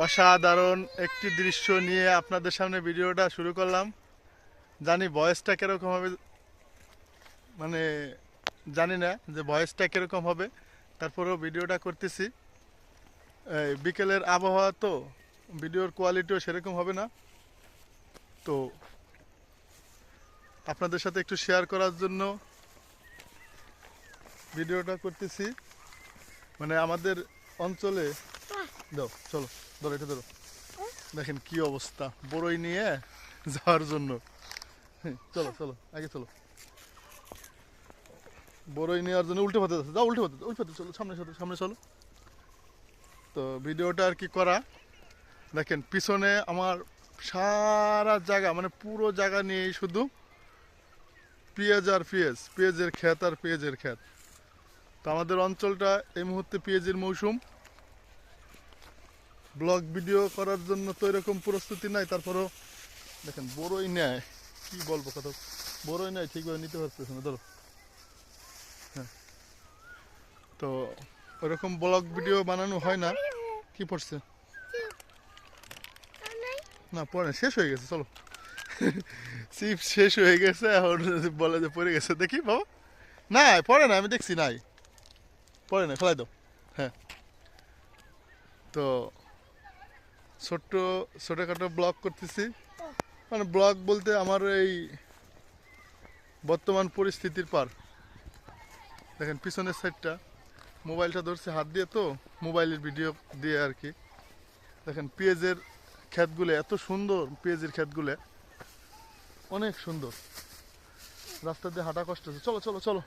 অসাধারণ একটি দৃশ্য নিয়ে আপনাদের সামনে ভিডিওটা শুরু করলাম। জানি ভয়েসটা কিরকম হবে, মানে জানি না যে ভয়েসটা কিরকম হবে, তারপরেও ভিডিওটা করতেছি। এই বিকেলের আবহাওয়া তো ভিডিওর কোয়ালিটিও সেরকম হবে না, তো আপনাদের সাথে একটু শেয়ার করার জন্য ভিডিওটা করতেছি। মানে আমাদের অঞ্চলে দাও, চলো ধরো, এটা ধরো, দেখেন কি অবস্থা বড়ই নিয়ে যাওয়ার জন্য। চলো চলো আগে চলো, বড়ই নেওয়ার জন্য উল্টে পথে যাচ্ছে, যাও উল্টে পথে, উল্টে পথে চলো, সামনে সাথে সামনে চলো। তো ভিডিওটা আর কি করা, দেখেন পিছনে আমার সারা জায়গা, মানে পুরো জায়গা নিয়েই শুধু পেঁয়াজ আর পেঁয়াজ, পেঁয়াজের ক্ষেত আর পেঁয়াজের ক্ষেত। তো আমাদের অঞ্চলটা এই মুহূর্তে পেঁয়াজের মৌসুম। ব্লগ ভিডিও করার জন্য তো এরকম প্রস্তুতি নাই, তারপরেও দেখেন বড়ই নেয়, কি বলবো কথা, বড়ই নেয় ঠিকভাবে নিতে পারতেছে না, ধরো। হ্যাঁ, তো ওরকম ব্লগ ভিডিও বানানো হয় না। কি পড়ছে? না পড়ে না, শেষ হয়ে গেছে, চলো। চিপ শেষ হয়ে গেছে, এখন বলে যে পড়ে গেছে, দেখি বাবা। না পড়ে না, আমি দেখছি নাই, পড়ে না, ফেলাই দাও। হ্যাঁ, তো ছোট্ট ছোটোখাটো ব্লগ করতেছি। মানে ব্লগ বলতে আমার এই বর্তমান পরিস্থিতির পার। দেখেন পিছনের সাইডটা, মোবাইলটা ধরছে হাত দিয়ে, তো মোবাইলের ভিডিও দিয়ে আর কি। দেখেন পেঁয়াজের ক্ষেতগুলো এত সুন্দর, পেঁয়াজের ক্ষেতগুলো অনেক সুন্দর, রাস্তা দিয়ে হাঁটা কষ্ট হচ্ছে। চলো চলো চলো,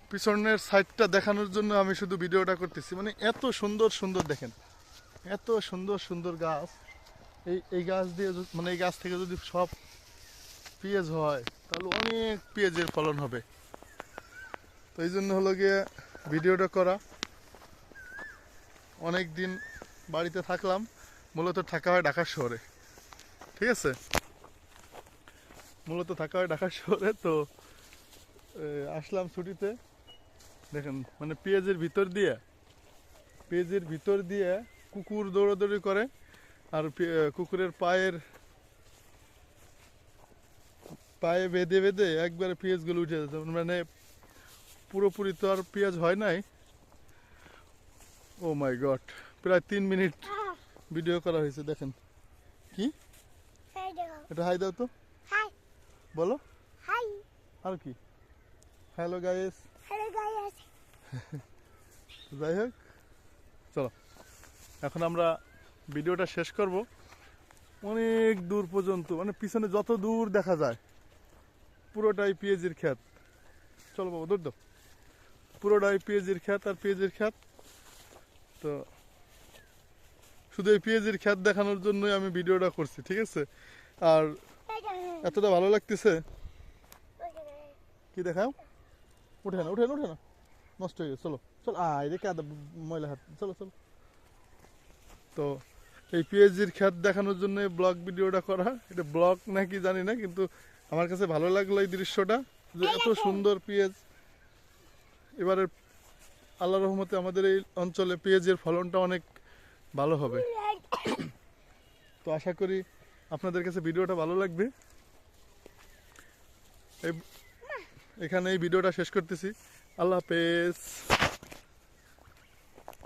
পিছনের সাইডটা দেখানোর জন্য আমি শুধু ভিডিওটা করতেছি। মানে এত সুন্দর সুন্দর, দেখেন এত সুন্দর সুন্দর গাছ। এই গাছ দিয়ে মানে এই গাছ থেকে যদি সব পেঁয়াজ হয় তাহলে অনেক পেঁয়াজের ফলন হবে। তো এই জন্য হলো গিয়ে ভিডিওটা করা। অনেক দিন বাড়িতে থাকলাম, মূলত থাকা হয় ঢাকা শহরে, ঠিক আছে, মূলত থাকা হয় ঢাকা শহরে। তো আসলাম ছুটিতে। দেখেন মানে পেঁয়াজের ভিতর দিয়ে কুকুর দৌড়াদৌড়ি করে, আর কুকুরের পায়ে বেঁধে বেঁধে একবারে পেঁয়াজগুলো উঠে যেত। মানে পুরোপুরি তো আর পেঁয়াজ হয় নাই। ও মাই গড, প্রায় 3 মিনিট ভিডিও করা হয়েছে। দেখেন কি, এটা হাই দাও তো, বলো আর কি। হ্যালো গাইস, যাই হোক, চলো এখন আমরা ভিডিওটা শেষ করব। অনেক দূর পর্যন্ত, মানে পিছনে যত দূর দেখা যায় পুরোটাই পেঁয়াজের ক্ষেত। চলো বাবা দৌড় দাও, পুরোটাই পেঁয়াজের ক্ষেত আর পেঁয়াজের ক্ষেত। তো শুধু এই পেঁয়াজের ক্ষেত দেখানোর জন্যই আমি ভিডিওটা করছি, ঠিক আছে। আর এতটা ভালো লাগতেছে, কি দেখাও, উঠে না উঠে না উঠে না, নষ্ট হয়ে গেছে। চলো চলো, আয় রে কাদা ময়লা হাত, চলো চলো। তো এই পেঁয়াজের ক্ষেত দেখানোর জন্য ব্লগ ভিডিওটা করা। এটা ব্লগ নাকি জানি না, কিন্তু আমার কাছে ভালো লাগলো এই দৃশ্যটা, যে এত সুন্দর পেঁয়াজ। এবারে আল্লাহর রহমতে আমাদের এই অঞ্চলে পেঁয়াজের ফলনটা অনেক ভালো হবে। তো আশা করি আপনাদের কাছে ভিডিওটা ভালো লাগবে। এখানে এই ভিডিওটা শেষ করতেছি। আল্লাহ হাফেজ।